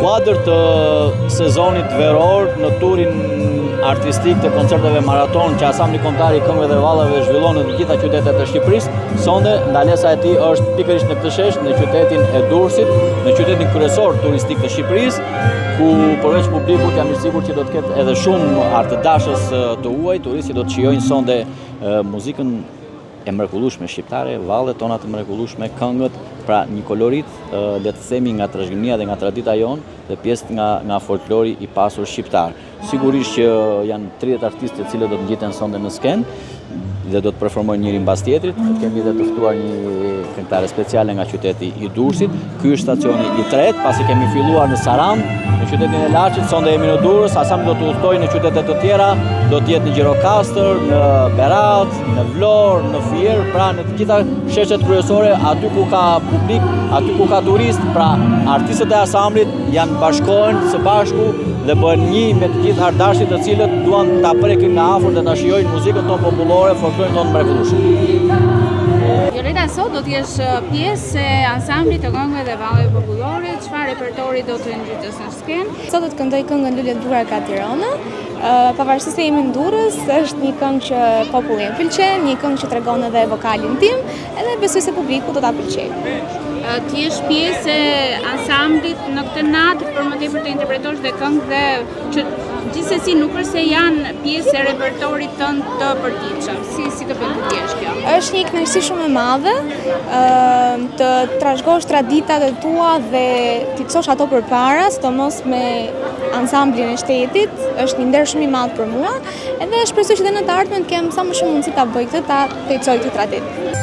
kuadër të sezonit veror në turin artistik të koncerteve maraton që Ansambli Kombëtar i Këngëve dhe Vallave zhvillon në të gjitha qytetet e Shqipërisë, sonde ndalesa e tij është pikërisht në këtë shesh, në qytetin e Durrësit, në qytetin kryesor turistik të Shqipërisë, ku përveç publikut jam i sigurt që do të ketë edhe shumë artëdashës të huaj, turistë që do të shijojnë sonde muzikën e mrekullueshme shqiptare, vallet tona të mrekullueshme, këngët, pra një kolorit, le të themi, nga trashëgimia dhe nga tradita jonë dhe pjesë nga folklori i pasur shqiptar. Sigurisht që janë 30 artistë të cilët do të ngjiten sonde në skenë dhe do të performojnë njëri mbas tjetrit. Kemi dhe të ftuar një këngëtare speciale nga qyteti i Durrësit. Ky është stacioni i tretë, pasi kemi filluar në Sarand, në qytetin e Laçit, sonde jemi në Durrës, Ansambli do të udhtojë në qytete të tjera, do të jetë në Gjirokastër, në Berat, në Vlorë, në Fier, pra në të gjitha sheshet kryesore, aty ku ka publik, aty ku ka turist, pra artistët e ansamblit janë bashkohen së bashku dhe bëhen një me të gjithë ardashtit të cilët duan ta prekin nga afër dhe ta shijojnë muzikën tonë popullore, folklorin tonë mrekullueshëm. Violeta, sot do të jesh pjesë e ansamblit të këngëve dhe vallave popullore. Çfarë repertori do të ngjitesh në skenë? Sot do të këndoj këngën Lule Dura ka Tirana. Pavarësisht se jemi në Durrës, është një këngë që popullin pëlqen, një këngë që tregon edhe vokalin tim, edhe besoj se publiku do ta pëlqejë. Ti je pjesë e ansamblit në këtë natë për më tepër të interpretosh dhe këngë dhe që gjithsesi nuk është se janë pjesë e repertorit tënd të përditshëm. Si të bën ti kjo? Është një kënaqësi shumë e madhe të trashëgosh traditat e tua dhe t'i çosh ato përpara, sidomos me ansamblin e shtetit. Është një nder shumë i madh për mua, edhe shpresoj që dhe në të ardhmen të kem sa më shumë mundësi ta bëj këtë, ta tejcoj këtë traditë.